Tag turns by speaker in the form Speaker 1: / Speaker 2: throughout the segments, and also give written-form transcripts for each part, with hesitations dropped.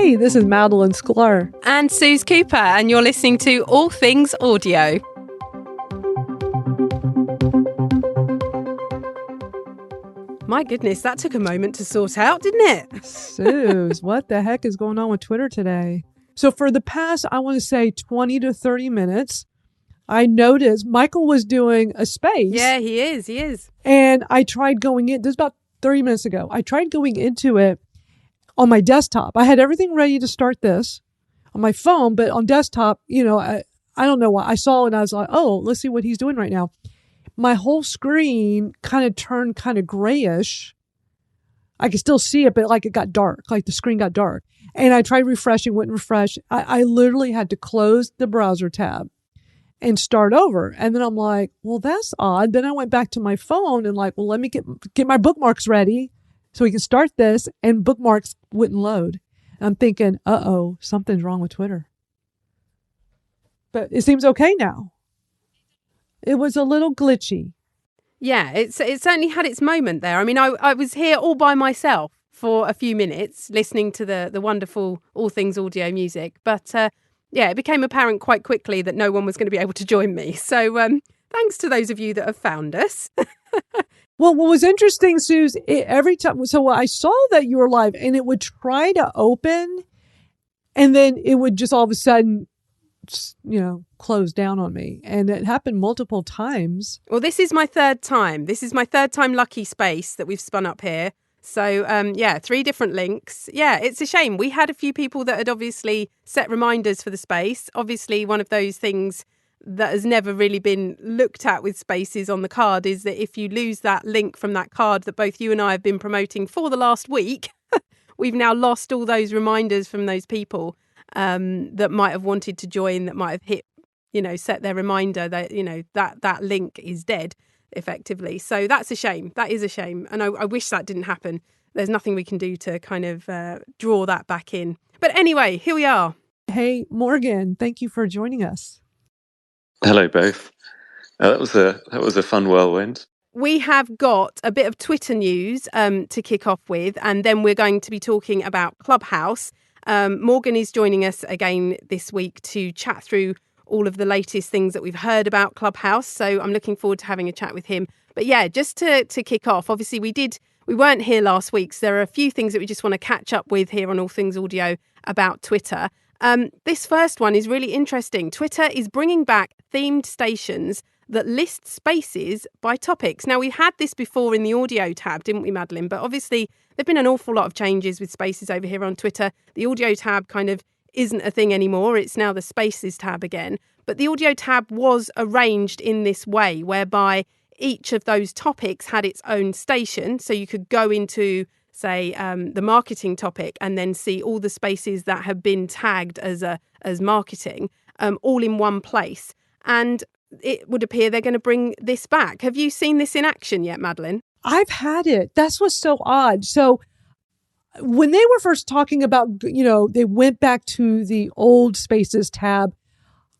Speaker 1: Hey, this is Madeline Sklar.
Speaker 2: And Suze Cooper, and you're listening to All Things Audio. My goodness, that took a moment to sort out, didn't it?
Speaker 1: Suze, what the heck is going on with Twitter today? So for the past, I want to say 20 to 30 minutes, I noticed Michael was doing a space.
Speaker 2: Yeah, he is.
Speaker 1: And I tried going in, this was about 30 minutes ago. I tried going into it on my desktop. I had everything ready to start this on my phone, but on desktop, I don't know why. I saw it and I was like, oh, let's see what he's doing right now. My whole screen kind of turned kind of grayish. I could still see it, but like it got dark, like the screen got dark. And I tried refreshing, wouldn't refresh. I literally had to close the browser tab and start over. And then I'm like, well, that's odd. Then I went back to my phone and like, well, let me get my bookmarks ready so we can start this. And bookmarks wouldn't load. And I'm thinking, uh-oh, something's wrong with Twitter. But it seems okay now. It was a little glitchy.
Speaker 2: Yeah, it certainly had its moment there. I mean, I was here all by myself for a few minutes listening to the wonderful All Things Audio music. But yeah, it became apparent quite quickly that no one was going to be able to join me. So thanks to those of you that have found us.
Speaker 1: Well, what was interesting, Suze, every time, so I saw that you were live and it would try to open and then it would just all of a sudden, close down on me. And it happened multiple times.
Speaker 2: Well, this is my third time. This is my third time lucky space that we've spun up here. So, 3 different links. Yeah, it's a shame. We had a few people that had obviously set reminders for the space. Obviously, one of those things that has never really been looked at with spaces on the card is that if you lose that link from that card that both you and I have been promoting for the last week, we've now lost all those reminders from those people that might have wanted to join, that might have hit, set their reminder that, that link is dead effectively. So that's a shame. That is a shame. And I wish that didn't happen. There's nothing we can do to kind of draw that back in. But anyway, here we are.
Speaker 1: Hey, Morgan, thank you for joining us.
Speaker 3: Hello, both. That was a fun whirlwind.
Speaker 2: We have got a bit of Twitter news to kick off with, and then we're going to be talking about Clubhouse. Morgan is joining us again this week to chat through all of the latest things that we've heard about Clubhouse. So I'm looking forward to having a chat with him. But yeah, just to kick off, obviously we weren't here last week, so there are a few things that we just want to catch up with here on All Things Audio about Twitter. This first one is really interesting. Twitter is bringing back themed stations that list spaces by topics. Now, we've had this before in the audio tab, didn't we, Madeline? But obviously, there've been an awful lot of changes with spaces over here on Twitter. The audio tab kind of isn't a thing anymore. It's now the spaces tab again. But the audio tab was arranged in this way, whereby each of those topics had its own station. So you could go into, say, the marketing topic and then see all the spaces that have been tagged as marketing, all in one place. And it would appear they're going to bring this back. Have you seen this in action yet, Madeline?
Speaker 1: I've had it. That's what's so odd. So when they were first talking about, they went back to the old Spaces tab,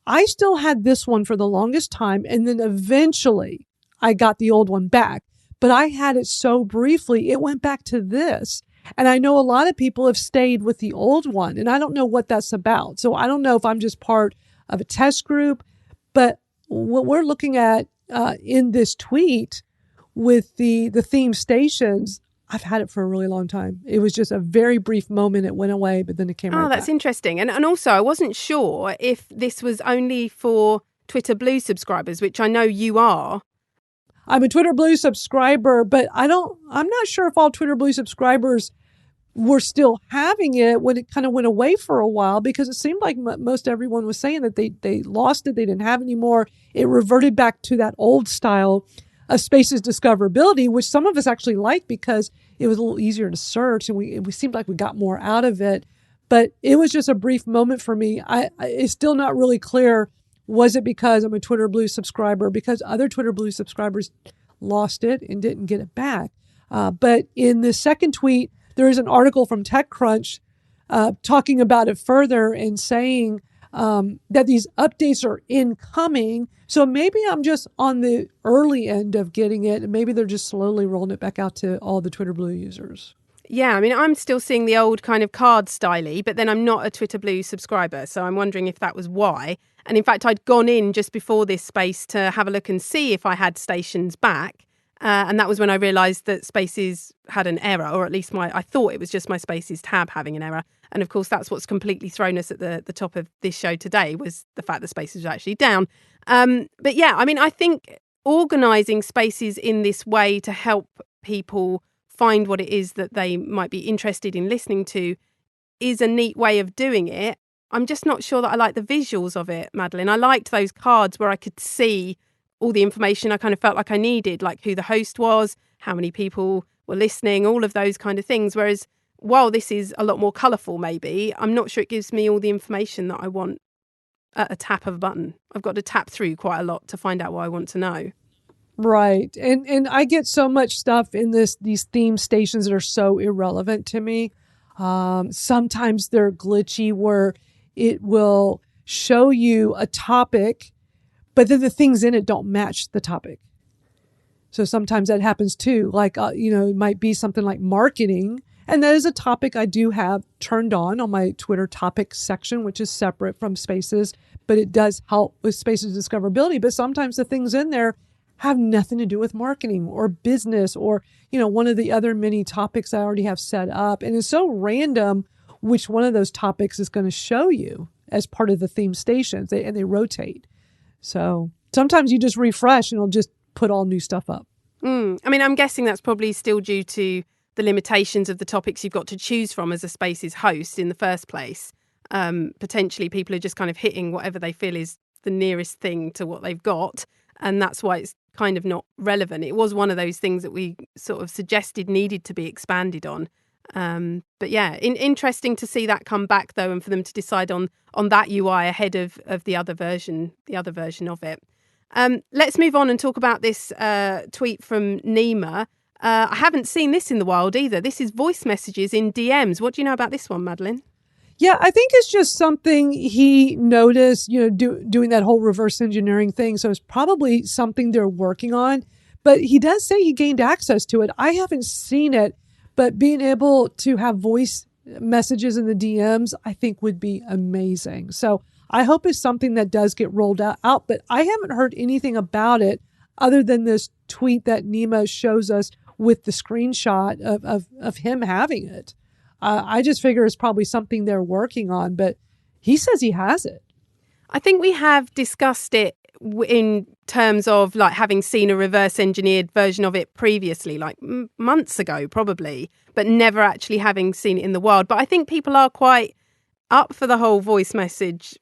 Speaker 1: I still had this one for the longest time. And then eventually I got the old one back. But I had it so briefly, it went back to this. And I know a lot of people have stayed with the old one. And I don't know what that's about. So I don't know if I'm just part of a test group. But what we're looking at in this tweet with the theme stations, I've had it for a really long time. It was just a very brief moment. It went away, but then it came right back.
Speaker 2: Oh, that's interesting. And also, I wasn't sure if this was only for Twitter Blue subscribers, which I know you are.
Speaker 1: I'm a Twitter Blue subscriber, but I'm not sure if all Twitter Blue subscribers were still having it when it kind of went away for a while, because it seemed like most everyone was saying that they lost it. They didn't have it anymore. It reverted back to that old style of Spaces discoverability, which some of us actually liked because it was a little easier to search and we seemed like we got more out of it. But it was just a brief moment for me. It's still not really clear. Was it because I'm a Twitter Blue subscriber? Because other Twitter Blue subscribers lost it and didn't get it back. But in the second tweet, there is an article from TechCrunch talking about it further and saying that these updates are incoming. So maybe I'm just on the early end of getting it, and maybe they're just slowly rolling it back out to all the Twitter Blue users.
Speaker 2: Yeah, I mean, I'm still seeing the old kind of card styly, but then I'm not a Twitter Blue subscriber. So I'm wondering if that was why. And in fact, I'd gone in just before this space to have a look and see if I had stations back. And that was when I realised that Spaces had an error, or at least I thought it was just my Spaces tab having an error. And of course, that's what's completely thrown us at the top of this show today, was the fact that Spaces was actually down. But yeah, I mean, I think organising Spaces in this way to help people find what it is that they might be interested in listening to is a neat way of doing it. I'm just not sure that I like the visuals of it, Madeline. I liked those cards where I could see all the information I kind of felt like I needed, like who the host was, how many people were listening, all of those kind of things. Whereas while this is a lot more colourful, maybe, I'm not sure it gives me all the information that I want at a tap of a button. I've got to tap through quite a lot to find out what I want to know.
Speaker 1: Right. And I get so much stuff in these theme stations that are so irrelevant to me. Sometimes they're glitchy where it will show you a topic, but then the things in it don't match the topic. So sometimes that happens too. Like, it might be something like marketing. And that is a topic I do have turned on my Twitter topics section, which is separate from Spaces, but it does help with Spaces discoverability. But sometimes the things in there have nothing to do with marketing or business or, one of the other many topics I already have set up. And it's so random which one of those topics is going to show you as part of the theme stations, and they rotate. So sometimes you just refresh and it'll just put all new stuff up.
Speaker 2: I mean, I'm guessing that's probably still due to the limitations of the topics you've got to choose from as a Spaces host in the first place. Potentially people are just kind of hitting whatever they feel is the nearest thing to what they've got. And that's why it's kind of not relevant. It was one of those things that we sort of suggested needed to be expanded on. But yeah, interesting to see that come back though, and for them to decide on that UI ahead of the other version of it. Let's move on and talk about this tweet from Nima. I haven't seen this in the wild either. This is voice messages in DMs. What do you know about this one, Madeline?
Speaker 1: Yeah, I think it's just something he noticed, doing that whole reverse engineering thing. So it's probably something they're working on. But he does say he gained access to it. I haven't seen it, but being able to have voice messages in the DMs, I think would be amazing. So I hope it's something that does get rolled out. But I haven't heard anything about it other than this tweet that Nima shows us with the screenshot of him having it. I just figure it's probably something they're working on, but he says he has it.
Speaker 2: I think we have discussed it in terms of like having seen a reverse engineered version of it previously, like months ago probably, but never actually having seen it in the wild. But I think people are quite up for the whole voice message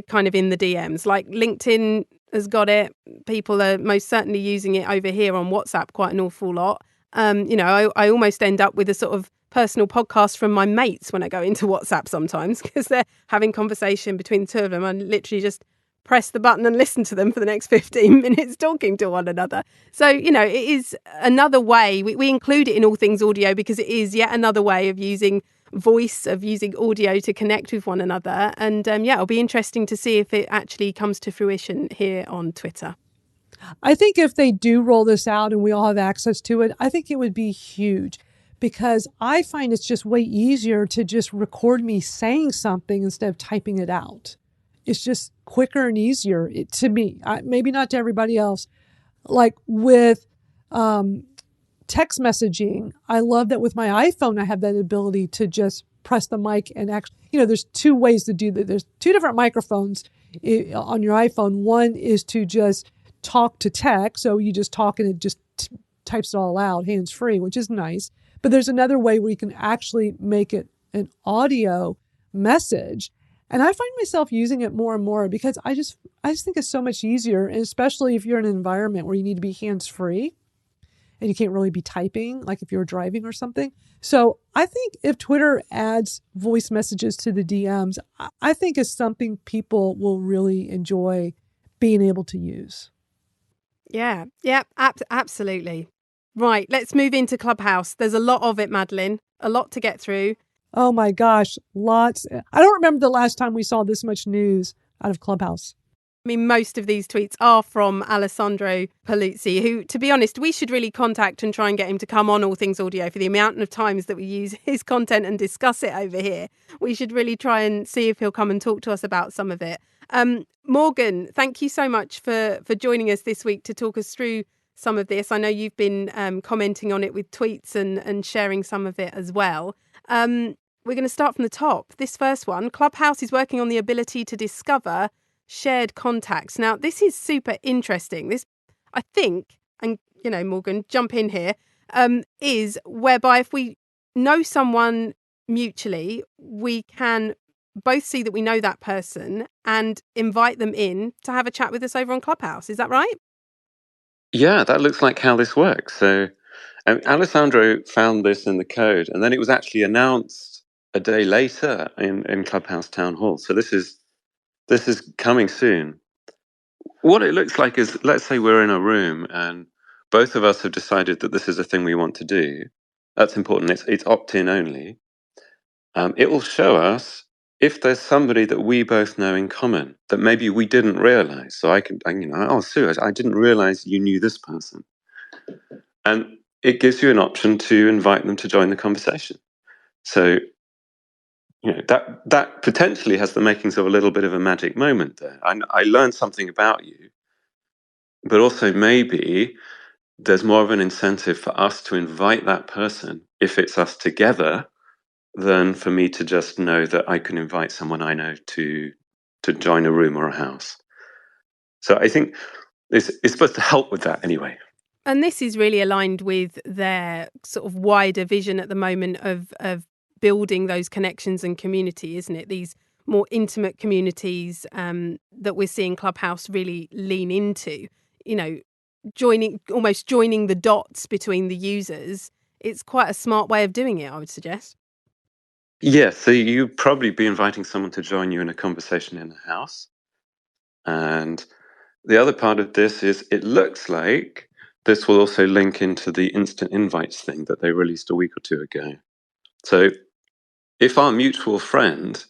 Speaker 2: kind of in the DMs. Like LinkedIn has got it. People are most certainly using it over here on WhatsApp quite an awful lot. I almost end up with a sort of personal podcast from my mates when I go into WhatsApp sometimes, because they're having conversation between the two of them. I literally just press the button and listen to them for the next 15 minutes talking to one another. So, it is another way. We include it in all things audio because it is yet another way of using voice, of using audio to connect with one another. And it'll be interesting to see if it actually comes to fruition here on Twitter.
Speaker 1: I think if they do roll this out and we all have access to it, I think it would be huge, because I find it's just way easier to just record me saying something instead of typing it out. It's just quicker and easier to me. Maybe not to everybody else. Like with text messaging, I love that with my iPhone, I have that ability to just press the mic and actually, there's two ways to do that. There's two different microphones on your iPhone. One is to just talk to text. So you just talk and it just types it all out hands-free, which is nice. But there's another way where you can actually make it an audio message. And I find myself using it more and more because I just think it's so much easier, and especially if you're in an environment where you need to be hands-free and you can't really be typing, like if you're driving or something. So I think if Twitter adds voice messages to the DMs, I think it's something people will really enjoy being able to use.
Speaker 2: Yeah, absolutely. Right, let's move into Clubhouse. There's a lot of it, Madeline, a lot to get through.
Speaker 1: Oh my gosh, lots. I don't remember the last time we saw this much news out of Clubhouse.
Speaker 2: I mean, most of these tweets are from Alessandro Paluzzi, who, to be honest, we should really contact and try and get him to come on All Things Audio for the amount of times that we use his content and discuss it over here. We should really try and see if he'll come and talk to us about some of it. Morgan, thank you so much for joining us this week to talk us through some of this. I know you've been commenting on it with tweets and sharing some of it as well. We're going to start from the top. This first one, Clubhouse is working on the ability to discover shared contacts. Now, this is super interesting. This, I think, and, you know, Morgan, jump in here, is whereby if we know someone mutually, we can both see that we know that person and invite them in to have a chat with us over on Clubhouse. Is that right?
Speaker 3: Yeah, that looks like how this works. So Alessandro found this in the code, and then it was actually announced a day later in Clubhouse Town Hall. So this is coming soon. What it looks like is, let's say we're in a room and both of us have decided that this is a thing we want to do. That's important. It's opt-in only. It will show us if there's somebody that we both know in common that maybe we didn't realize. So oh, Sue, I didn't realize you knew this person. And it gives you an option to invite them to join the conversation. So, you know, that potentially has the makings of a little bit of a magic moment there. I learned something about you, but also maybe there's more of an incentive for us to invite that person, if it's us together, than for me to just know that I can invite someone I know to join a room or a house. So I think it's supposed to help with that anyway.
Speaker 2: And this is really aligned with their sort of wider vision at the moment of building those connections and community, isn't it? These more intimate communities that we're seeing Clubhouse really lean into, you know, almost joining the dots between the users. It's quite a smart way of doing it, I would suggest.
Speaker 3: Yeah, so you'd probably be inviting someone to join you in a conversation in a house. And the other part of this is it looks like this will also link into the instant invites thing that they released a week or two ago. So if our mutual friend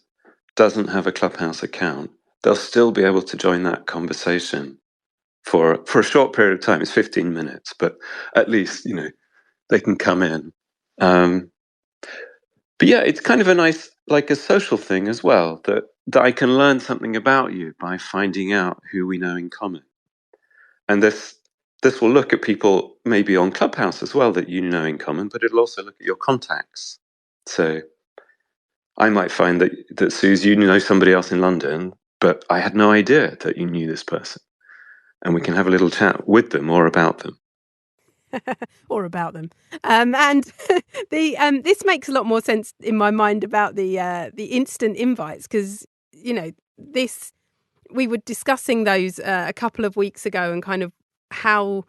Speaker 3: doesn't have a Clubhouse account, they'll still be able to join that conversation for a short period of time. It's 15 minutes, but at least, you know, they can come in. But yeah, it's kind of a nice, like a social thing as well, that I can learn something about you by finding out who we know in common. And this will look at people maybe on Clubhouse as well that you know in common, but it'll also look at your contacts. So I might find that Suze, you know somebody else in London, but I had no idea that you knew this person. And we can have a little chat with them or about them.
Speaker 2: Or about them. And this makes a lot more sense in my mind about the instant invites, because, you know, we were discussing those a couple of weeks ago and kind of how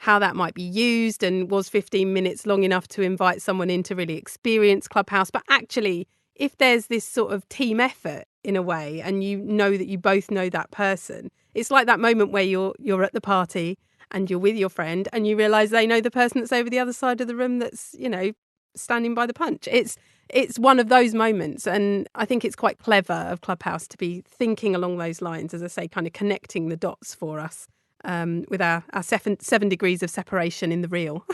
Speaker 2: that might be used, and was 15 minutes long enough to invite someone in to really experience Clubhouse. But actually, if there's this sort of team effort in a way, and you know that you both know that person, it's like that moment where you're at the party and you're with your friend and you realise they know the person that's over the other side of the room that's, you know, standing by the punch. It's one of those moments, and I think it's quite clever of Clubhouse to be thinking along those lines, as I say, kind of connecting the dots for us with our seven degrees of separation in the real.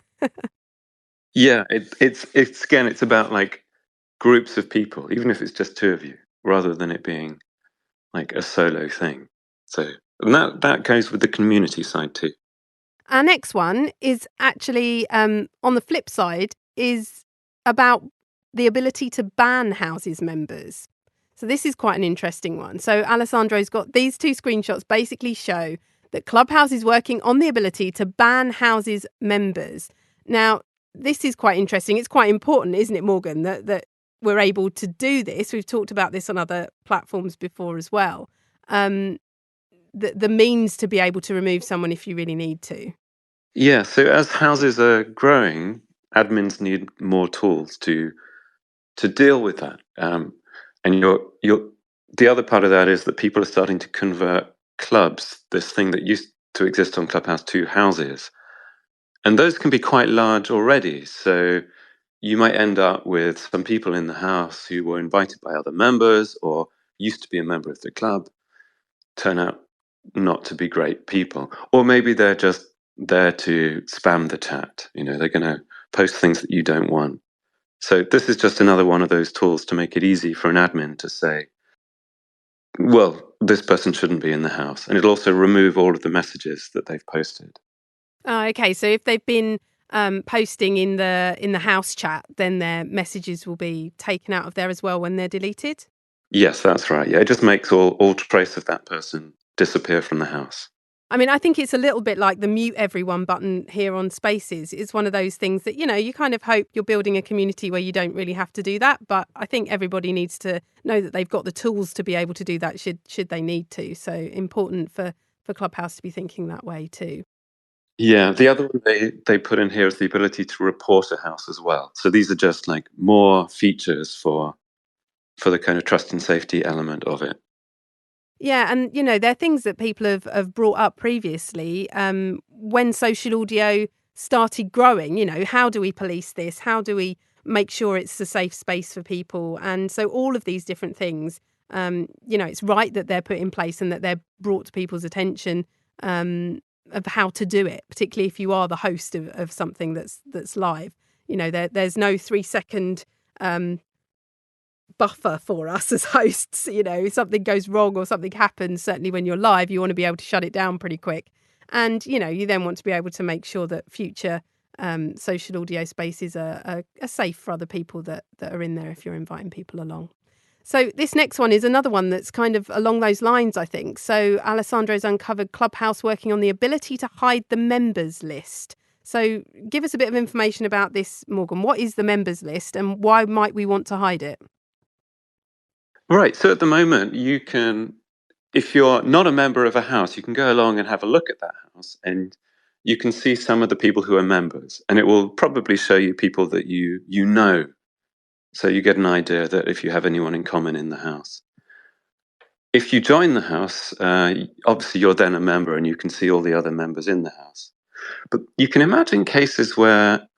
Speaker 3: Yeah, it's about like groups of people, even if it's just two of you, rather than it being like a solo thing. So that goes with the community side too.
Speaker 2: Our next one is actually, on the flip side, is about the ability to ban houses members. So this is quite an interesting one. So Alessandro's got these two screenshots basically show that Clubhouse is working on the ability to ban houses members. Now, this is quite interesting. It's quite important, isn't it, Morgan, that we're able to do this? We've talked about this on other platforms before as well. The means to be able to remove someone if you really need to.
Speaker 3: Yeah, so as houses are growing, admins need more tools to deal with that. And the other part of that is that people are starting to convert clubs, this thing that used to exist on Clubhouse, to houses. And those can be quite large already. So you might end up with some people in the house who were invited by other members or used to be a member of the club, turn out not to be great people. Or maybe they're just there to spam the chat. They're going to post things that you don't want. So this is just another one of those tools to make it easy for an admin to say, well, this person shouldn't be in the house. And it'll also remove all of the messages that they've posted.
Speaker 2: Oh, okay. So if they've been posting in the house chat, then their messages will be taken out of there as well when they're deleted?
Speaker 3: Yes, that's right. Yeah, it just makes all trace of that person disappear from the house.
Speaker 2: I mean, I think it's a little bit like the mute everyone button here on Spaces. It's one of those things that, you kind of hope you're building a community where you don't really have to do that. But I think everybody needs to know that they've got the tools to be able to do that should they need to. So important for Clubhouse to be thinking that way too.
Speaker 3: Yeah, the other one they put in here is the ability to report a house as well. So these are just like more features for the kind of trust and safety element of it.
Speaker 2: Yeah, and they're things that people have brought up previously. When social audio started growing, how do we police this? How do we make sure it's a safe space for people? And so all of these different things, it's right that they're put in place and that they're brought to people's attention of how to do it, particularly if you are the host of something that's live. There's no 3-second buffer for us as hosts. If something goes wrong or something happens, certainly when you're live, you want to be able to shut it down pretty quick. And, you then want to be able to make sure that future social audio spaces are safe for other people that are in there if you're inviting people along. So this next one is another one that's kind of along those lines, I think. So Alessandro's uncovered Clubhouse working on the ability to hide the members list. So give us a bit of information about this, Morgan. What is the members list and why might we want to hide it?
Speaker 3: Right. So at the moment, you can, if you're not a member of a house, you can go along and have a look at that house and you can see some of the people who are members, and it will probably show you people that you know. So you get an idea that if you have anyone in common in the house. If you join the house, obviously you're then a member and you can see all the other members in the house. But you can imagine cases where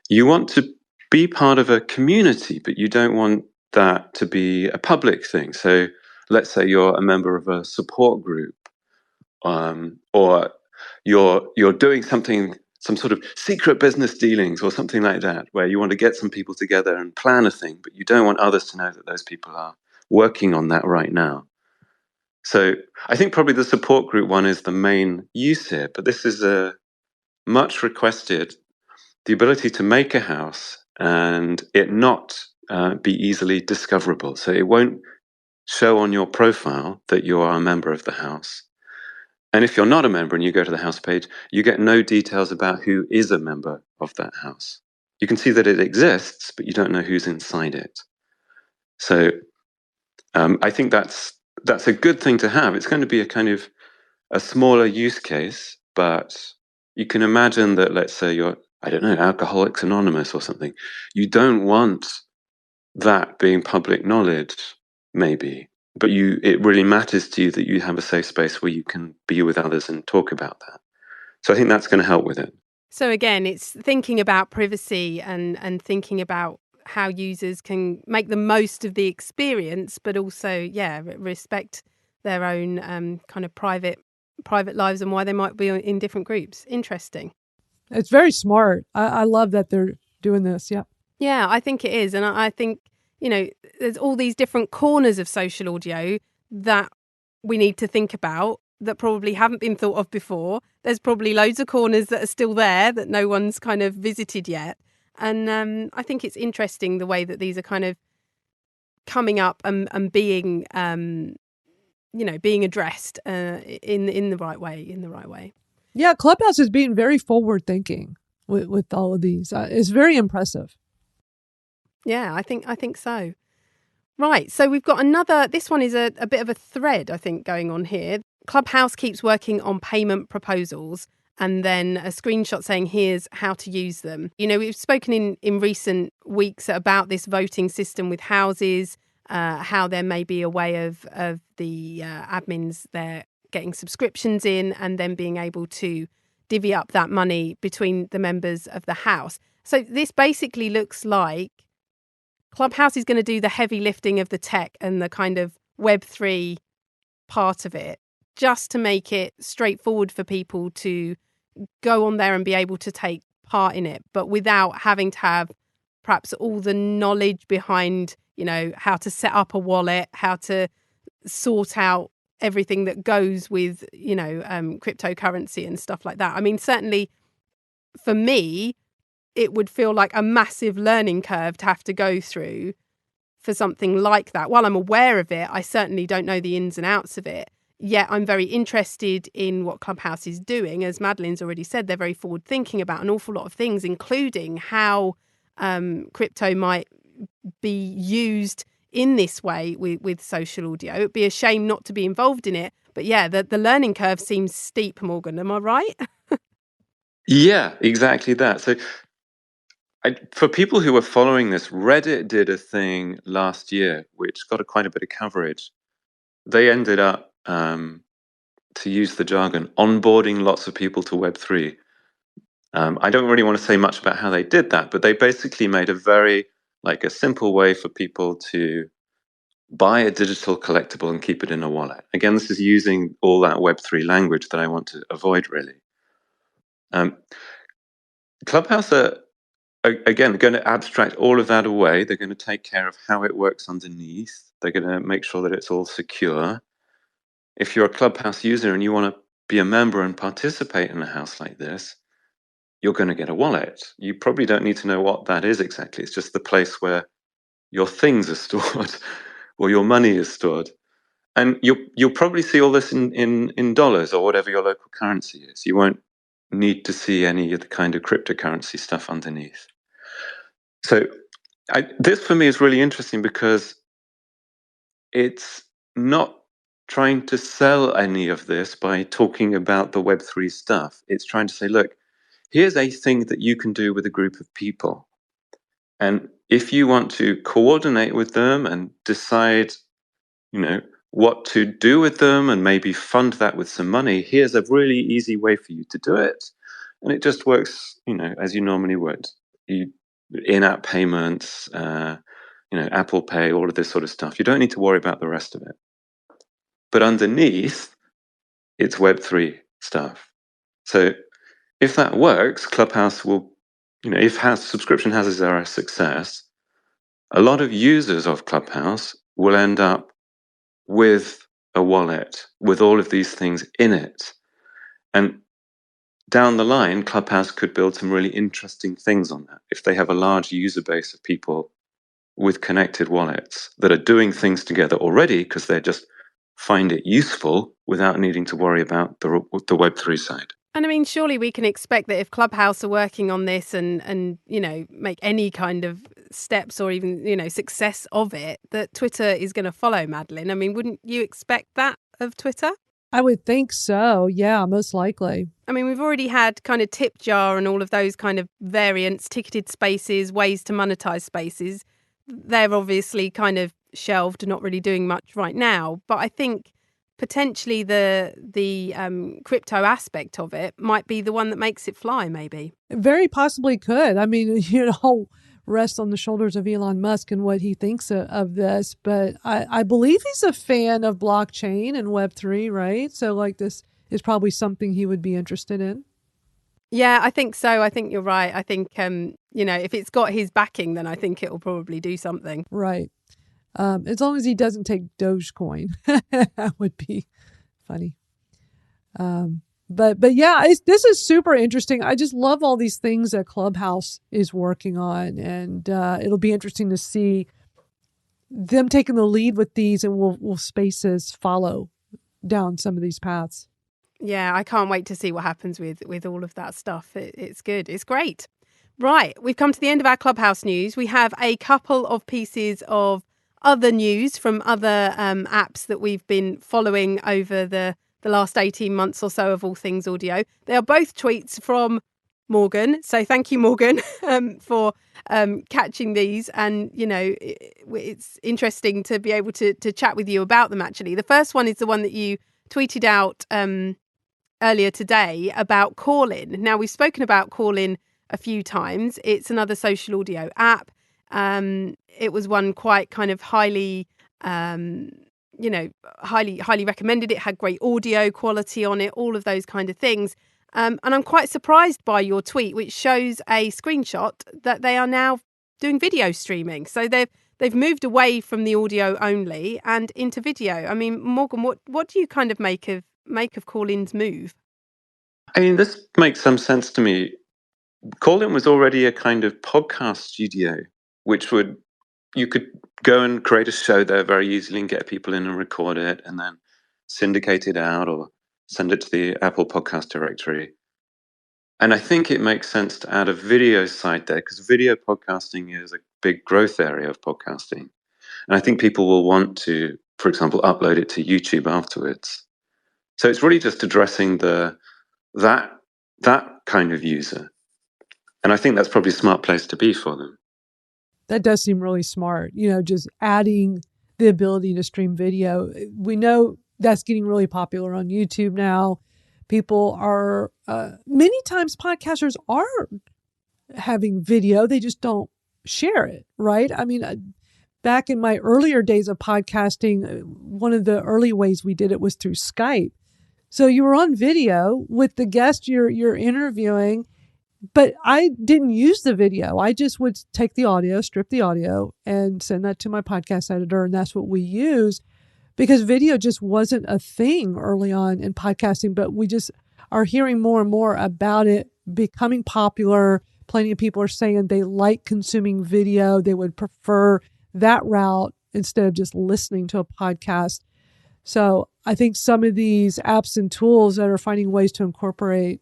Speaker 3: you want to be part of a community, but you don't want that to be a public thing. So let's say you're a member of a support group, or you're doing something, some sort of secret business dealings or something like that, where you want to get some people together and plan a thing, but you don't want others to know that those people are working on that right now. So I think probably the support group one is the main use here, but this is a much requested, the ability to make a house and it not be easily discoverable. So it won't show on your profile that you are a member of the house. And if you're not a member and you go to the house page, you get no details about who is a member of that house. You can see that it exists, but you don't know who's inside it. So I think that's a good thing to have. It's going to be a kind of a smaller use case, but you can imagine that, let's say you're, I don't know, Alcoholics Anonymous or something. You don't want that being public knowledge, maybe, but it really matters to you that you have a safe space where you can be with others and talk about that. So I think that's going to help with it.
Speaker 2: So again, it's thinking about privacy and thinking about how users can make the most of the experience, but also, respect their own kind of private lives and why they might be in different groups. Interesting.
Speaker 1: It's very smart. I love that they're doing this. Yeah.
Speaker 2: Yeah, I think it is. And I think, there's all these different corners of social audio that we need to think about that probably haven't been thought of before. There's probably loads of corners that are still there that no one's kind of visited yet. And I think it's interesting the way that these are kind of coming up and being, being addressed in the right way.
Speaker 1: Yeah, Clubhouse is being very forward thinking with all of these. It's very impressive.
Speaker 2: Yeah, I think so. Right, so we've got another, this one is a bit of a thread, I think, going on here. Clubhouse keeps working on payment proposals and then a screenshot saying, here's how to use them. We've spoken in recent weeks about this voting system with houses, how there may be a way of the admins there getting subscriptions in and then being able to divvy up that money between the members of the house. So this basically looks like Clubhouse is going to do the heavy lifting of the tech and the kind of Web3 part of it. just to make it straightforward for people to go on there and be able to take part in it, but without having to have perhaps all the knowledge behind, how to set up a wallet, how to sort out everything that goes with, cryptocurrency and stuff like that. I mean, certainly for me, it would feel like a massive learning curve to have to go through for something like that. While I'm aware of it, I certainly don't know the ins and outs of it. Yet I'm very interested in what Clubhouse is doing. As Madeline's already said, they're very forward thinking about an awful lot of things, including how crypto might be used in this way with social audio. It'd be a shame not to be involved in it. But yeah, the learning curve seems steep, Morgan. Am I right?
Speaker 3: Yeah, exactly that. So for people who were following this, Reddit did a thing last year which got quite a bit of coverage. They ended up, to use the jargon, onboarding lots of people to Web3. I don't really want to say much about how they did that, but they basically made a simple way for people to buy a digital collectible and keep it in a wallet. Again, this is using all that Web3 language that I want to avoid, really. Clubhouse are, again, going to abstract all of that away. They're going to take care of how it works underneath. They're going to make sure that it's all secure. If you're a Clubhouse user and you want to be a member and participate in a house like this, you're going to get a wallet. You probably don't need to know what that is exactly. It's just the place where your things are stored or your money is stored. And you'll probably see all this in dollars or whatever your local currency is. You won't need to see any of the kind of cryptocurrency stuff underneath. So this for me is really interesting because it's not trying to sell any of this by talking about the Web3 stuff. It's trying to say, look, here's a thing that you can do with a group of people. And if you want to coordinate with them and decide, what to do with them and maybe fund that with some money, here's a really easy way for you to do it. And it just works, as you normally would. In-app payments, Apple Pay, all of this sort of stuff. You don't need to worry about the rest of it. But underneath, it's Web3 stuff. So if that works, Clubhouse will, if subscription houses are a success, a lot of users of Clubhouse will end up with a wallet with all of these things in it. And down the line, Clubhouse could build some really interesting things on that. If they have a large user base of people with connected wallets that are doing things together already because they just find it useful without needing to worry about the Web3 side.
Speaker 2: And I mean, surely we can expect that if Clubhouse are working on this and make any kind of steps or even, success of it, that Twitter is going to follow, Madeline. I mean, wouldn't you expect that of Twitter?
Speaker 1: I would think so. Yeah, most likely.
Speaker 2: I mean, we've already had kind of tip jar and all of those kind of variants, ticketed spaces, ways to monetize spaces. They're obviously kind of shelved, not really doing much right now. But I think potentially the crypto aspect of it might be the one that makes it fly, maybe.
Speaker 1: It very possibly could. I mean, rest on the shoulders of Elon Musk and what he thinks of this. But I believe he's a fan of blockchain and Web3, right? So this is probably something he would be interested in.
Speaker 2: Yeah, I think so. I think you're right. I think, if it's got his backing, then I think it will probably do something.
Speaker 1: Right. As long as he doesn't take Dogecoin, that would be funny. But yeah, this is super interesting. I just love all these things that Clubhouse is working on, and it'll be interesting to see them taking the lead with these, and will Spaces follow down some of these paths.
Speaker 2: Yeah, I can't wait to see what happens with all of that stuff. It's good. It's great. Right, we've come to the end of our Clubhouse news. We have a couple of pieces of other news from other apps that we've been following over the last 18 months or so of all things audio. They are both tweets from Morgan. So thank you, Morgan, for catching these. And, it's interesting to be able to chat with you about them, actually. The first one is the one that you tweeted out earlier today about Callin. Now, we've spoken about Callin a few times. It's another social audio app. It was one quite kind of highly highly recommended. It had great audio quality on it, all of those kind of things. And I'm quite surprised by your tweet, which shows a screenshot that they are now doing video streaming. So they've moved away from the audio only and into video. I mean, Morgan, what do you kind of make of Callin's move?
Speaker 3: I mean, this makes some sense to me. Callin was already a kind of podcast studio, which you could go and create a show there very easily and get people in and record it and then syndicate it out or send it to the Apple podcast directory. And I think it makes sense to add a video side there because video podcasting is a big growth area of podcasting. And I think people will want to, for example, upload it to YouTube afterwards. So it's really just addressing that kind of user. And I think that's probably a smart place to be for them.
Speaker 1: That does seem really smart, just adding the ability to stream video. We know that's getting really popular on YouTube now. People are, many times podcasters are having video, they just don't share it, right? I mean, back in my earlier days of podcasting, one of the early ways we did it was through Skype. So you were on video with the guest you're interviewing, but I didn't use the video. I just would take the audio, strip the audio, and send that to my podcast editor, and that's what we use because video just wasn't a thing early on in podcasting, but we just are hearing more and more about it becoming popular. Plenty of people are saying they like consuming video. They would prefer that route instead of just listening to a podcast. So I think some of these apps and tools that are finding ways to incorporate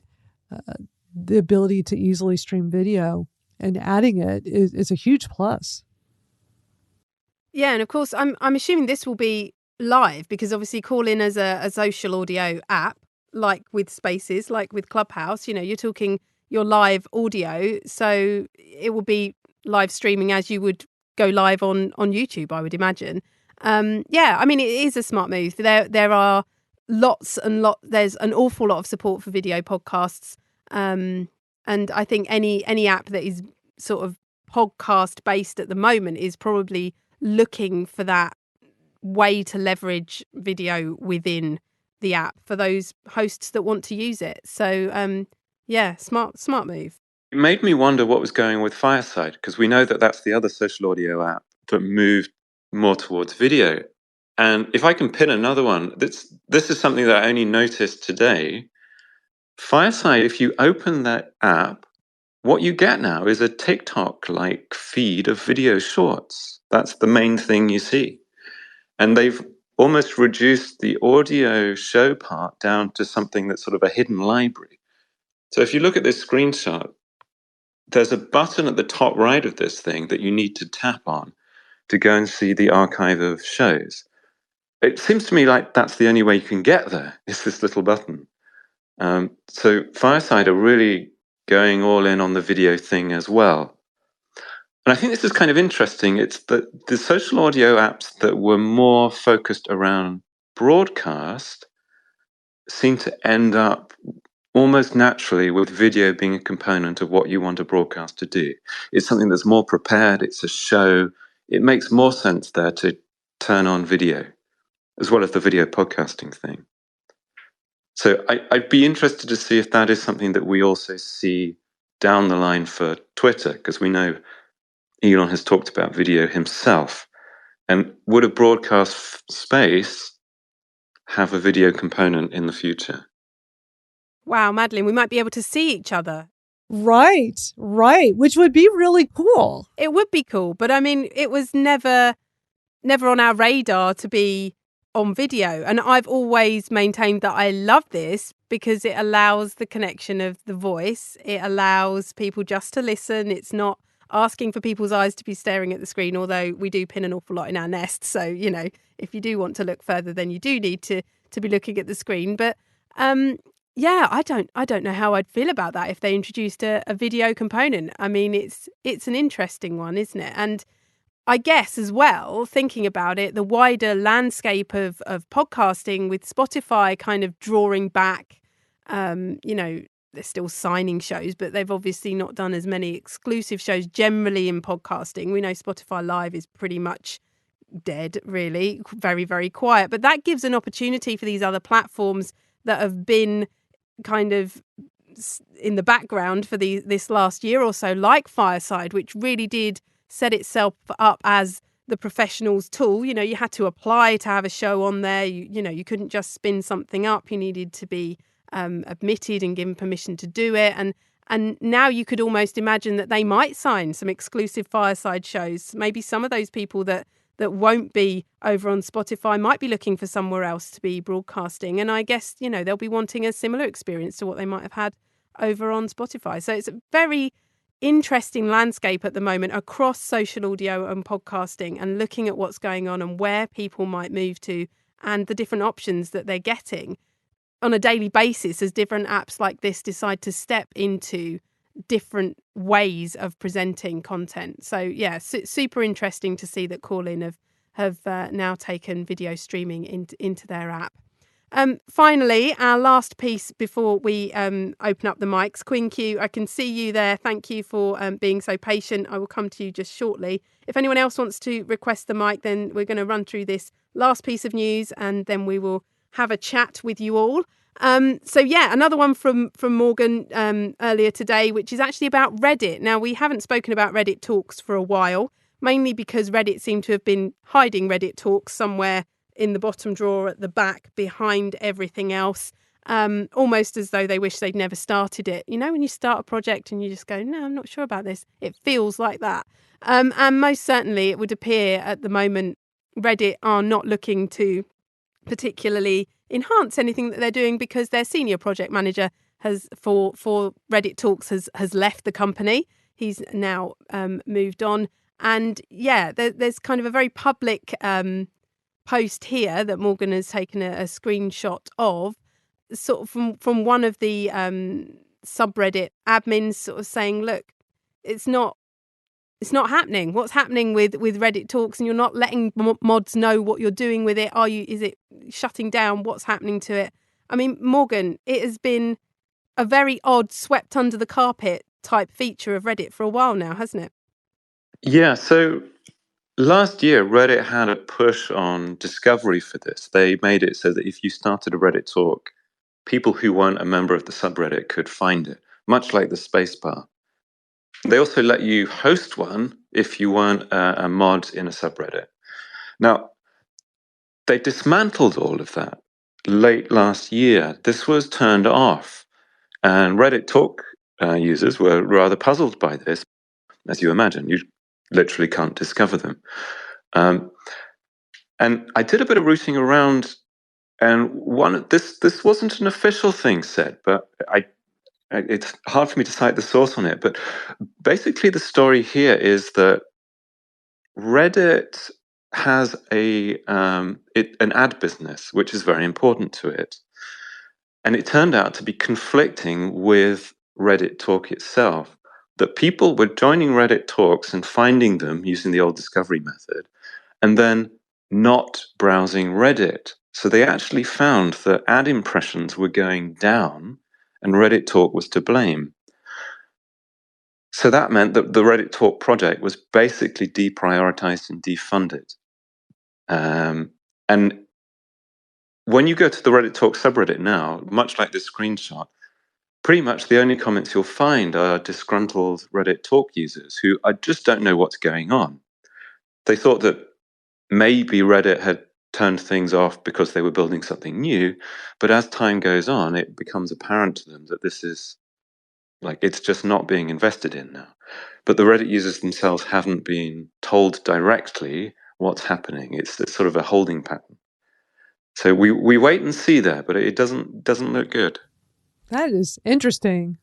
Speaker 1: the ability to easily stream video and adding it is a huge plus.
Speaker 2: Yeah, and of course, I'm assuming this will be live because obviously Callin as a social audio app, like with Spaces, like with Clubhouse, you're talking your live audio, so it will be live streaming as you would go live on YouTube, I would imagine. Yeah, I mean, it is a smart move. There are there's an awful lot of support for video podcasts. And I think any app that is sort of podcast based at the moment is probably looking for that way to leverage video within the app for those hosts that want to use it. So, yeah, smart move.
Speaker 3: It made me wonder what was going on with Fireside because we know that that's the other social audio app that moved more towards video. And if I can pin another one, this is something that I only noticed today. Fireside, if you open that app, what you get now is a TikTok-like feed of video shorts. That's the main thing you see. And they've almost reduced the audio show part down to something that's sort of a hidden library. So if you look at this screenshot, there's a button at the top right of this thing that you need to tap on to go and see the archive of shows. It seems to me like that's the only way you can get there, is this little button. So Fireside are really going all in on the video thing as well. And I think this is kind of interesting. It's that the social audio apps that were more focused around broadcast seem to end up almost naturally with video being a component of what you want a broadcast to do. It's something that's more prepared. It's a show. It makes more sense there to turn on video as well as the video podcasting thing. So I'd be interested to see if that is something that we also see down the line for Twitter, because we know Elon has talked about video himself. And would a broadcast space have a video component in the future?
Speaker 2: Wow, Madeline, we might be able to see each other.
Speaker 1: Right, which would be really cool.
Speaker 2: It would be cool, but I mean, it was never on our radar to be on video. And I've always maintained that I love this because it allows the connection of the voice. It allows people just to listen. It's not asking for people's eyes to be staring at the screen, although we do pin an awful lot in our nest. So, if you do want to look further, then you do need to be looking at the screen. But yeah, I don't know how I'd feel about that if they introduced a video component. I mean, it's an interesting one, isn't it? And I guess as well, thinking about it, the wider landscape of podcasting with Spotify kind of drawing back, they're still signing shows, but they've obviously not done as many exclusive shows generally in podcasting. We know Spotify Live is pretty much dead, really, very, very quiet. But that gives an opportunity for these other platforms that have been kind of in the background for this last year or so, like Fireside, which really did set itself up as the professionals tool. You know, you had to apply to have a show on there. You couldn't just spin something up. You needed to be admitted and given permission to do it. And now you could almost imagine that they might sign some exclusive Fireside shows. Maybe some of those people that won't be over on Spotify might be looking for somewhere else to be broadcasting. And I guess, they'll be wanting a similar experience to what they might have had over on Spotify. So it's a very interesting landscape at the moment across social audio and podcasting, and looking at what's going on and where people might move to and the different options that they're getting on a daily basis as different apps like this decide to step into different ways of presenting content. So yeah, super interesting to see that Callin have now taken video streaming into their app. Finally, our last piece before we open up the mics. Queen Q, I can see you there. Thank you for being so patient. I will come to you just shortly. If anyone else wants to request the mic, then we're going to run through this last piece of news and then we will have a chat with you all. So yeah, another one from Morgan earlier today, which is actually about Reddit. Now, we haven't spoken about Reddit Talks for a while, mainly because Reddit seemed to have been hiding Reddit Talks somewhere in the bottom drawer at the back behind everything else, almost as though they wish they'd never started it. You know, when you start a project and you just go, no, I'm not sure about this. It feels like that. And most certainly it would appear at the moment Reddit are not looking to particularly enhance anything that they're doing, because their senior project manager has for Reddit Talks has left the company. He's now moved on. And yeah, there's kind of a very public post here that Morgan has taken a screenshot of, sort of from one of the subreddit admins, sort of saying, look, it's not happening. What's happening with Reddit Talks, and you're not letting mods know what you're doing with it. Is it shutting down? What's happening to it? I mean, Morgan, it has been a very odd, swept under the carpet type feature of Reddit for a while now, hasn't it?
Speaker 3: Yeah, so last year, Reddit had a push on discovery for this. They made it so that if you started a Reddit talk, people who weren't a member of the subreddit could find it, much like the spacebar. They also let you host one if you weren't a mod in a subreddit. Now, they dismantled all of that late last year. This was turned off, and Reddit Talk users were rather puzzled by this. As you imagine, you literally can't discover them. And I did a bit of rooting around, and this wasn't an official thing said, but it's hard for me to cite the source on it. But basically, the story here is that Reddit has an ad business, which is very important to it. And it turned out to be conflicting with Reddit Talk itself, that people were joining Reddit Talks and finding them using the old discovery method, and then not browsing Reddit. So they actually found that ad impressions were going down, and Reddit Talk was to blame. So that meant that the Reddit Talk project was basically deprioritized and defunded. And when you go to the Reddit Talk subreddit now, much like this screenshot, pretty much the only comments you'll find are disgruntled Reddit Talk users who I just don't know what's going on. They thought that maybe Reddit had turned things off because they were building something new, but as time goes on, it becomes apparent to them that this is it's just not being invested in now. But the Reddit users themselves haven't been told directly what's happening. It's sort of a holding pattern. So we wait and see there, but it doesn't look good.
Speaker 1: That is interesting.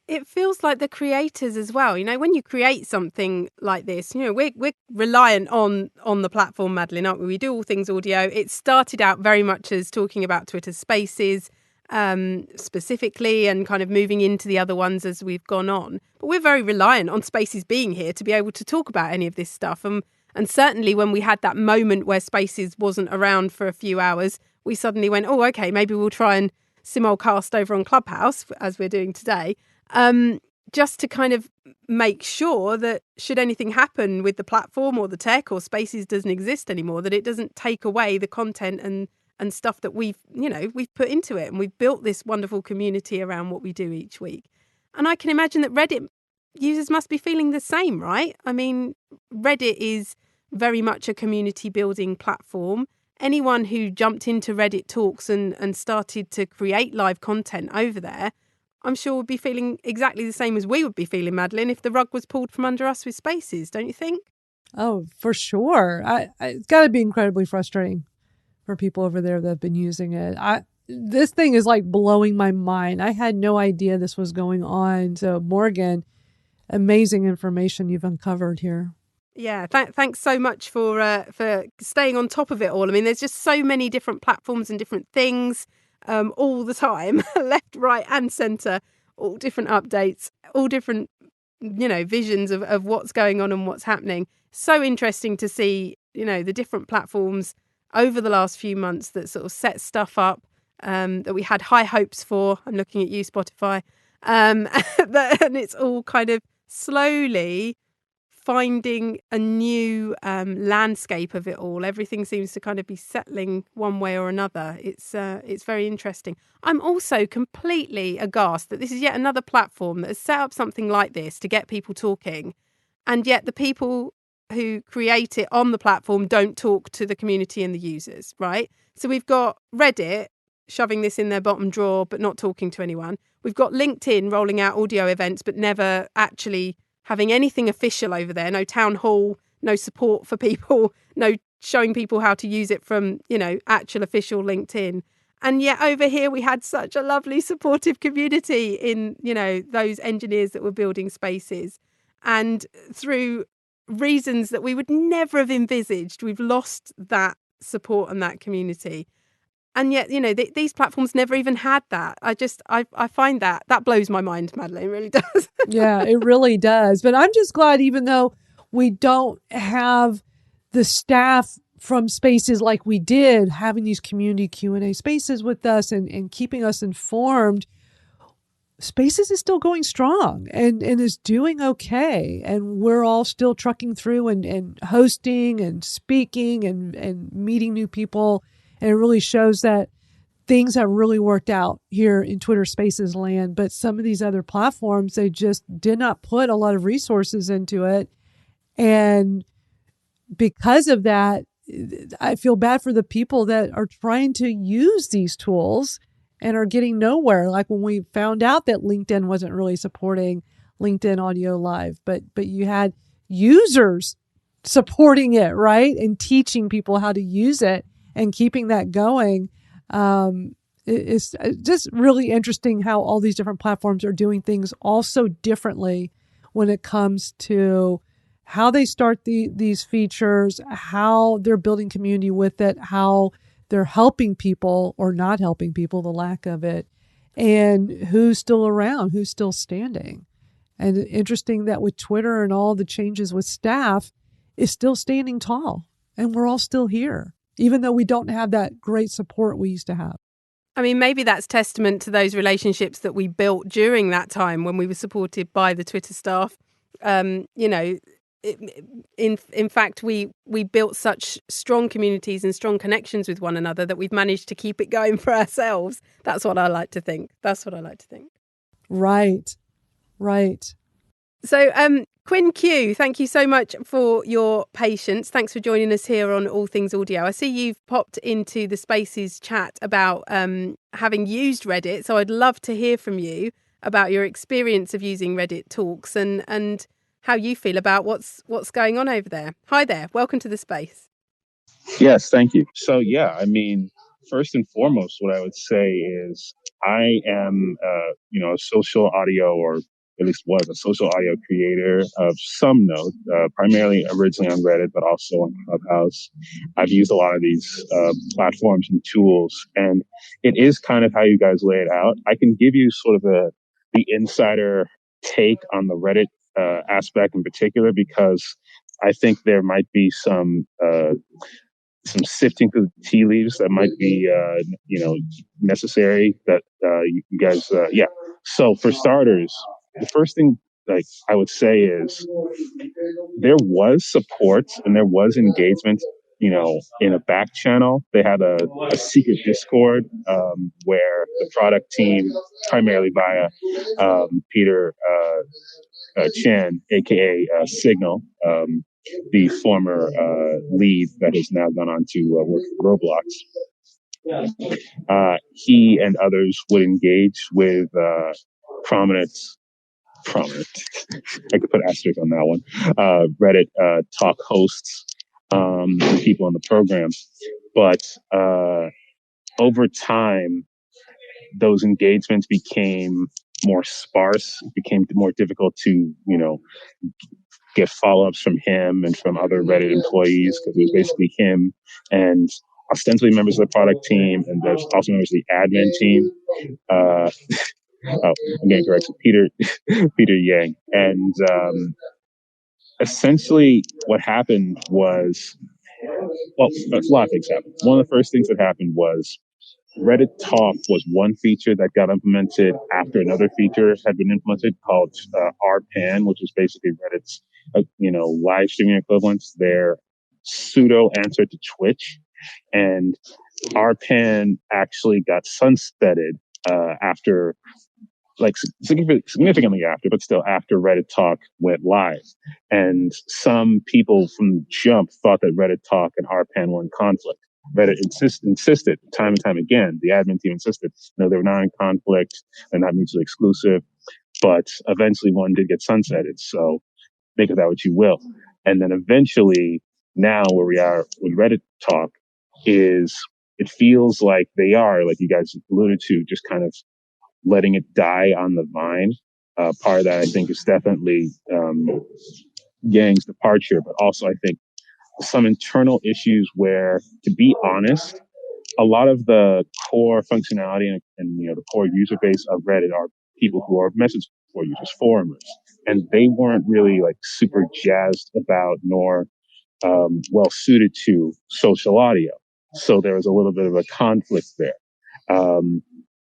Speaker 2: It feels like the creators as well. You know, when you create something like this, we're reliant on the platform, Madeline, aren't we? We do all things audio. It started out very much as talking about Twitter Spaces specifically, and kind of moving into the other ones as we've gone on. But we're very reliant on Spaces being here to be able to talk about any of this stuff. And certainly when we had that moment where Spaces wasn't around for a few hours, we suddenly went, oh, okay, maybe we'll try and simulcast over on Clubhouse, as we're doing today. just to kind of make sure that should anything happen with the platform or the tech or Spaces doesn't exist anymore, that it doesn't take away the content and stuff that we've put into it. And we've built this wonderful community around what we do each week. And I can imagine that Reddit users must be feeling the same, right? I mean, Reddit is very much a community building platform. Anyone who jumped into Reddit talks and started to create live content over there, I'm sure would be feeling exactly the same as we would be feeling, Madeline, if the rug was pulled from under us with Spaces, don't you think?
Speaker 1: Oh, for sure. It's got to be incredibly frustrating for people over there that have been using it. This thing is like blowing my mind. I had no idea this was going on. So, Morgan, amazing information you've uncovered here.
Speaker 2: Yeah, thanks so much for staying on top of it all. I mean, there's just so many different platforms and different things all the time, left, right, and centre, all different updates, all different, visions of what's going on and what's happening. So interesting to see, the different platforms over the last few months that sort of set stuff up that we had high hopes for. I'm looking at you, Spotify, and it's all kind of slowly finding a new landscape of it all. Everything seems to kind of be settling one way or another. It's very interesting. I'm also completely aghast that this is yet another platform that has set up something like this to get people talking, and yet the people who create it on the platform don't talk to the community and the users, right? So we've got Reddit shoving this in their bottom drawer but not talking to anyone. We've got LinkedIn rolling out audio events but never actually having anything official over there, no town hall, no support for people, no showing people how to use it from, actual official LinkedIn. And yet over here, we had such a lovely supportive community in, those engineers that were building Spaces. And through reasons that we would never have envisaged, we've lost that support and that community. And yet, these platforms never even had that. I find that blows my mind, Madeline. It really does.
Speaker 1: Yeah, it really does. But I'm just glad, even though we don't have the staff from Spaces like we did, having these community Q&A spaces with us and keeping us informed, Spaces is still going strong and is doing okay. And we're all still trucking through and hosting and speaking and meeting new people. And it really shows that things have really worked out here in Twitter Spaces land. But some of these other platforms, they just did not put a lot of resources into it. And because of that, I feel bad for the people that are trying to use these tools and are getting nowhere. Like when we found out that LinkedIn wasn't really supporting LinkedIn Audio Live, but you had users supporting it, right? And teaching people how to use it and keeping that going. It's just really interesting how all these different platforms are doing things also differently when it comes to how they start these features, how they're building community with it, how they're helping people or not helping people, the lack of it, and who's still around, who's still standing. And interesting that with Twitter and all the changes with staff, is still standing tall, and we're all still here, even though we don't have that great support we used to have.
Speaker 2: I mean, maybe that's testament to those relationships that we built during that time when we were supported by the Twitter staff. In fact, we built such strong communities and strong connections with one another that we've managed to keep it going for ourselves. That's what I like to think.
Speaker 1: Right.
Speaker 2: So, Quinn Q, thank you so much for your patience. Thanks for joining us here on All Things Audio. I see you've popped into the Spaces chat about having used Reddit, so I'd love to hear from you about your experience of using Reddit Talks and how you feel about what's going on over there. Hi there, welcome to the space.
Speaker 4: Yes, thank you. So, first and foremost, what I would say is I am, a social audio, or at least was a social audio creator of some note, primarily originally on Reddit, but also on Clubhouse. I've used a lot of these platforms and tools, and it is kind of how you guys lay it out. I can give you sort of the insider take on the Reddit aspect in particular, because I think there might be some sifting through the tea leaves that might be, necessary that you guys, So for starters, the first thing like I would say is there was support and there was engagement, in a back channel. They had a secret Discord where the product team, primarily via Peter Chan, aka Signal, the former lead that has now gone on to work for Roblox. He and others would engage with prominent, I could put asterisk on that one, Reddit talk hosts and people on the program. But over time, those engagements became more sparse, it became more difficult to, get follow-ups from him and from other Reddit employees, because it was basically him and ostensibly members of the product team, and there's also members of the admin team. I'm getting corrected, Peter Yang. And essentially what happened was, well, a lot of things happened. One of the first things that happened was Reddit Talk was one feature that got implemented after another feature had been implemented called RPAN, which is basically Reddit's, live streaming equivalents, their pseudo answer to Twitch. And RPAN actually got sunsetted after, like significantly after, but still after Reddit Talk went live. And some people from the jump thought that Reddit Talk and RPAN were in conflict. Reddit insisted time and time again, the admin team insisted, no, they were not in conflict, they're not mutually exclusive, but eventually one did get sunsetted. So make of that what you will. And then eventually, now where we are with Reddit Talk is, it feels like they are, like you guys alluded to, just kind of letting it die on the vine. Part of that, I think, is definitely Yang's departure, but also I think some internal issues where, to be honest, a lot of the core functionality and the core user base of Reddit are people who are message board users, forumers, and they weren't really like super jazzed about nor well suited to social audio. So there was a little bit of a conflict there.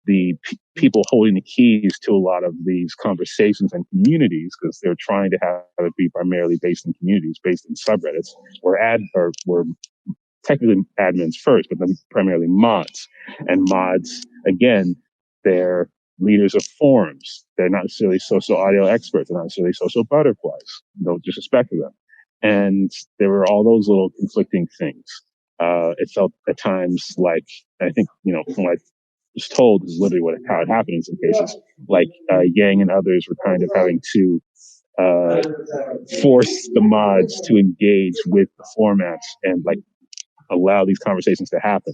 Speaker 4: The people holding the keys to a lot of these conversations and communities, because they're trying to have it be primarily based in communities, based in subreddits, were technically admins first, but then primarily mods. And mods, again, they're leaders of forums. They're not necessarily social audio experts. They're not necessarily social butterflies. No disrespect to them. And there were all those little conflicting things. It felt at times like, I think, from what I was told, is literally how it happened in some cases, like Yang and others were kind of having to force the mods to engage with the formats and like allow these conversations to happen.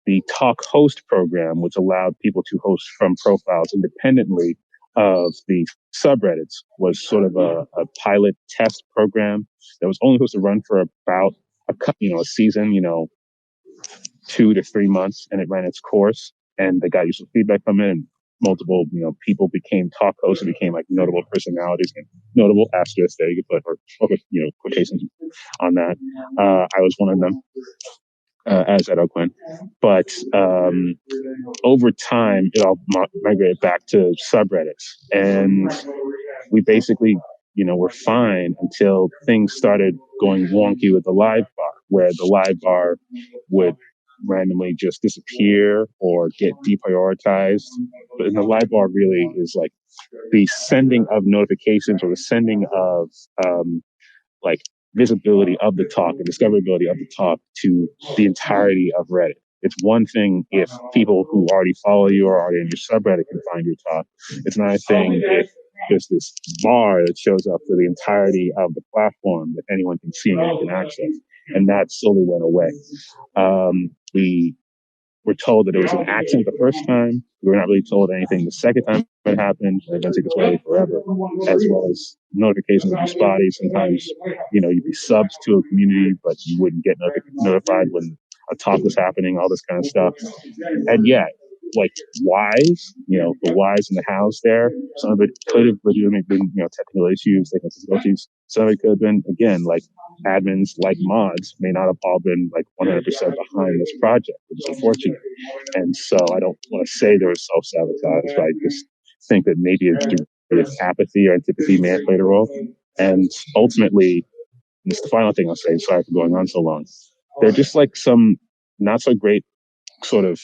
Speaker 4: The Talk Host program, which allowed people to host from profiles independently of the subreddits, was sort of a pilot test program that was only supposed to run for about a season, 2 to 3 months, and it ran its course. And they got useful feedback from it, and multiple, people became talk hosts and became like notable personalities and notable asterisks there you could put, or quotations on that. I was one of them, as Ed Quinn. But over time, it all migrated back to subreddits. And we basically, were fine until things started going wonky with the live bar, where the live bar would randomly just disappear or get deprioritized. But the live bar really is like the sending of notifications or the sending of like visibility of the talk and discoverability of the talk to the entirety of Reddit. It's one thing if people who already follow you or already in your subreddit can find your talk. It's not a thing if there's this bar that shows up for the entirety of the platform that anyone can see and can access. And that slowly went away. We were told that it was an accident the first time. We were not really told anything the second time it happened. It didn't take its way forever, as well as notifications would be spotty. Sometimes, you'd be subbed to a community, but you wouldn't get notified when a talk was happening, all this kind of stuff. And yeah, like whys, the whys and the hows there. Some of it could have legitimately been, technical issues, like difficulties. Some of it could have been, again, like admins, like mods, may not have all been like 100% behind this project, which is unfortunate. And so I don't want to say there was self-sabotage, but I just think that maybe a degree of apathy or antipathy may have played a role. And ultimately, and this is the final thing I'll say, sorry for going on so long, they're just like some not so great sort of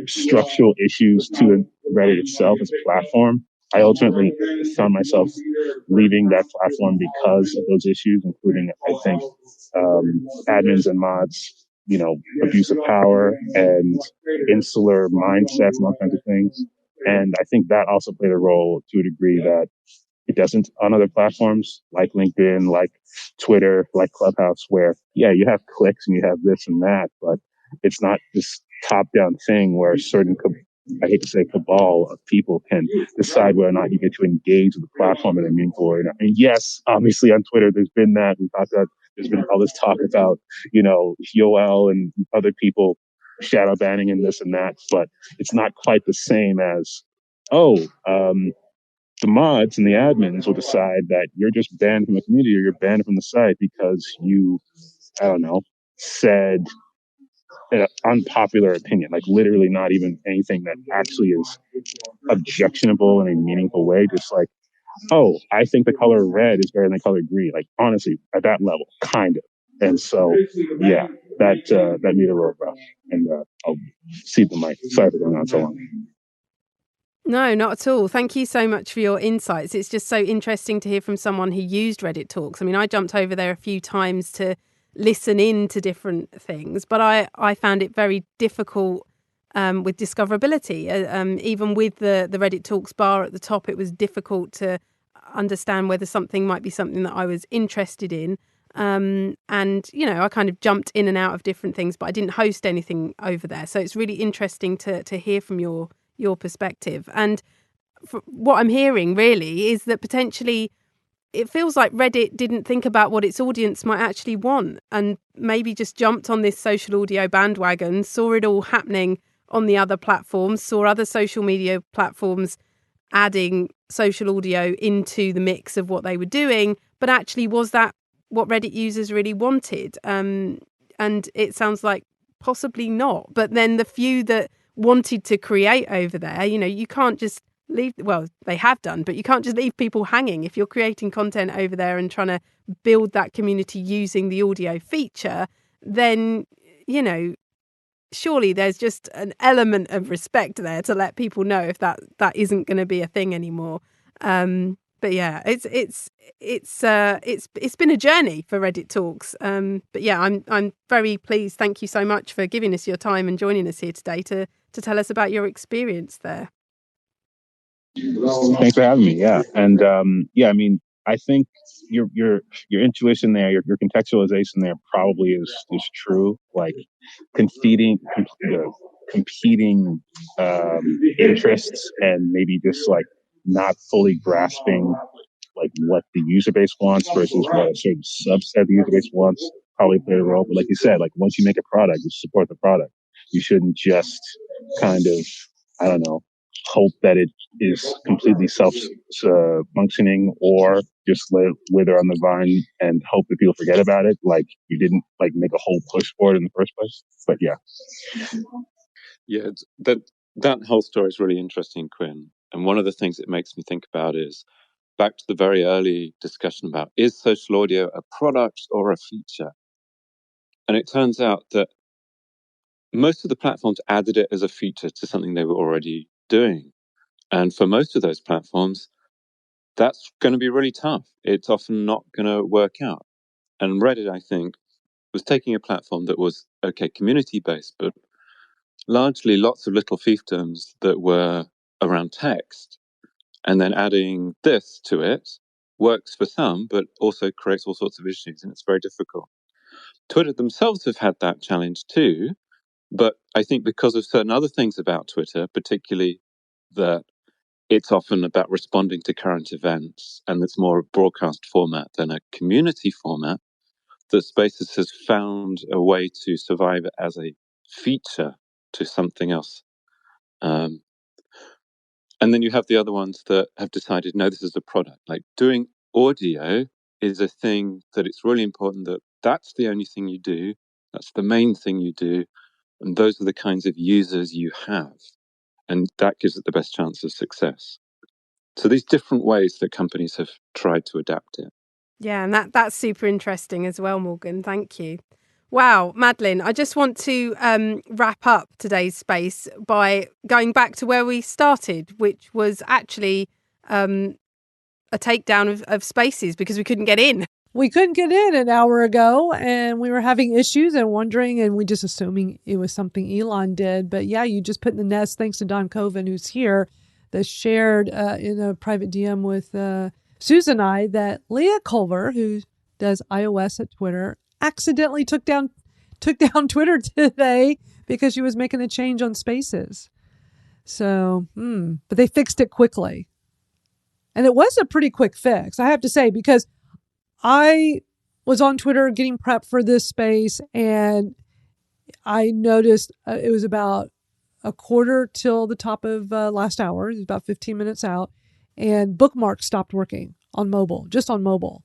Speaker 4: structural issues to Reddit itself as a platform. I ultimately found myself leaving that platform because of those issues, including, I think, admins and mods, abuse of power and insular mindsets and all kinds of things. And I think that also played a role to a degree that it doesn't on other platforms like LinkedIn, like Twitter, like Clubhouse, where, yeah, you have clicks and you have this and that, but it's not this top down thing where a certain, I hate to say cabal of people can decide whether or not you get to engage with the platform in a meaningful way. And yes, obviously on Twitter, there's been that. We talked about, there's been all this talk about, Yoel and other people shadow banning and this and that, but it's not quite the same as, the mods and the admins will decide that you're just banned from the community or you're banned from the site because you, I don't know, said an unpopular opinion, like literally not even anything that actually is objectionable in a meaningful way. Just like, oh, I think the color red is better than the color green. Like honestly, at that level, kind of. And so, yeah, that made a real rough. And I'll cede the mic. Sorry for going on so long.
Speaker 2: No, not at all. Thank you so much for your insights. It's just so interesting to hear from someone who used Reddit Talks. I mean, I jumped over there a few times to listen in to different things, but I found it very difficult with discoverability. Even with the Reddit Talks bar at the top, it was difficult to understand whether something might be something that I was interested in. And, I kind of jumped in and out of different things, but I didn't host anything over there. So it's really interesting to hear from your perspective. And what I'm hearing really is that potentially it feels like Reddit didn't think about what its audience might actually want and maybe just jumped on this social audio bandwagon, saw it all happening on the other platforms, saw other social media platforms adding social audio into the mix of what they were doing, but actually was that what Reddit users really wanted? And it sounds like possibly not. But then the few that wanted to create over there, you can't just leave, well, they have done, but you can't just leave people hanging. If you're creating content over there and trying to build that community using the audio feature, then, surely there's just an element of respect there to let people know if that isn't going to be a thing anymore. But yeah, it's been a journey for Reddit Talks. But yeah, I'm very pleased. Thank you so much for giving us your time and joining us here today to tell us about your experience there.
Speaker 4: Thanks for having me. Yeah, and I mean, I think your intuition there, your contextualization there, probably is true. Like competing interests, and maybe just like not fully grasping like what the user base wants versus what a certain subset of the user base wants probably play a role. But like you said, like once you make a product, you support the product. You shouldn't just kind of, I don't know, hope that it is completely self-functioning or just wither on the vine and hope that people forget about it. Like you didn't like make a whole push for it in the first place. But yeah.
Speaker 3: Yeah, that whole story is really interesting, Quinn. And one of the things it makes me think about is back to the very early discussion about, is social audio a product or a feature? And it turns out that most of the platforms added it as a feature to something they were already doing. And for most of those platforms, that's going to be really tough. It's often not going to work out. And Reddit, I think, was taking a platform that was, okay, community-based, but largely lots of little fiefdoms that were around text, and then adding this to it works for some, but also creates all sorts of issues, and it's very difficult. Twitter themselves have had that challenge too, but I think because of certain other things about Twitter, particularly that it's often about responding to current events, and it's more a broadcast format than a community format, that Spaces has found a way to survive as a feature to something else. And then you have the other ones that have decided, no, this is a product. Like doing audio is a thing that it's really important that that's the only thing you do. That's the main thing you do. And those are the kinds of users you have. And that gives it the best chance of success. So these different ways that companies have tried to adapt it.
Speaker 2: Yeah, and that's super interesting as well, Morgan. Thank you. Wow, Madeline, I just want to wrap up today's space by going back to where we started, which was actually a takedown of spaces because we couldn't get in.
Speaker 1: We couldn't get in an hour ago, and we were having issues and wondering, and we just assuming it was something Elon did. But yeah, you just put in the nest, thanks to Don Coven, who's here, that shared in a private DM with Susan and I that Leah Culver, who does iOS at Twitter, accidentally took down Twitter today because she was making a change on Spaces. So, but they fixed it quickly. And it was a pretty quick fix, I have to say, because I was on Twitter getting prepped for this space, and I noticed it was about a quarter till the top of last hour. It was about 15 minutes out, and bookmarks stopped working on mobile, just on mobile.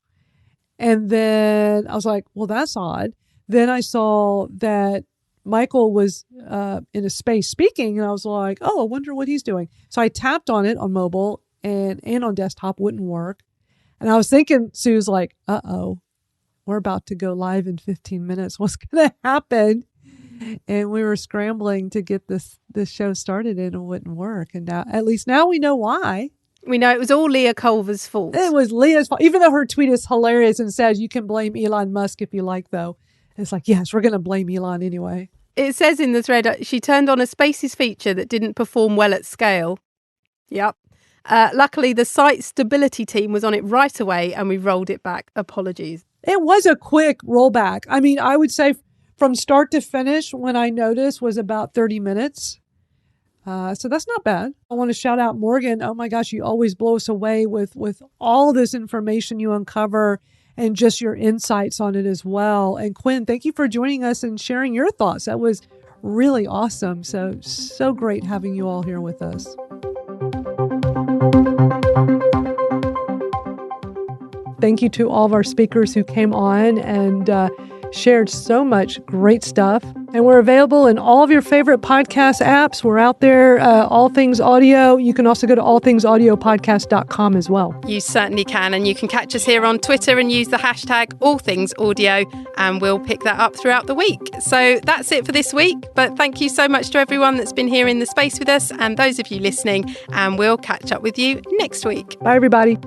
Speaker 1: And then I was like, well, that's odd. Then I saw that Michael was in a space speaking, and I was like, oh, I wonder what he's doing. So I tapped on it on mobile, and on desktop wouldn't work. And I was thinking, Sue's like, uh-oh, we're about to go live in 15 minutes. What's going to happen? And we were scrambling to get this show started, and it wouldn't work. And now, at least now we know why.
Speaker 2: We know it was all Leah Culver's fault.
Speaker 1: It was Leah's fault, even though her tweet is hilarious and says you can blame Elon Musk if you like, though. It's like, yes, we're going to blame Elon anyway.
Speaker 2: It says in the thread, she turned on a Spaces feature that didn't perform well at scale. Yep. Luckily, the site stability team was on it right away, and we rolled it back. Apologies.
Speaker 1: It was a quick rollback. I mean, I would say from start to finish, when I noticed, was about 30 minutes. So that's not bad. I want to shout out Morgan. Oh my gosh, you always blow us away with all this information you uncover and just your insights on it as well. And Quinn, thank you for joining us and sharing your thoughts. That was really awesome. So great having you all here with us. Thank you to all of our speakers who came on and shared so much great stuff. And we're available in all of your favorite podcast apps. We're out there, All Things Audio. You can also go to allthingsaudiopodcast.com as well.
Speaker 2: You certainly can. And you can catch us here on Twitter and use the hashtag AllThingsAudio, and we'll pick that up throughout the week. So that's it for this week. But thank you so much to everyone that's been here in the space with us and those of you listening. And we'll catch up with you next week.
Speaker 1: Bye, everybody.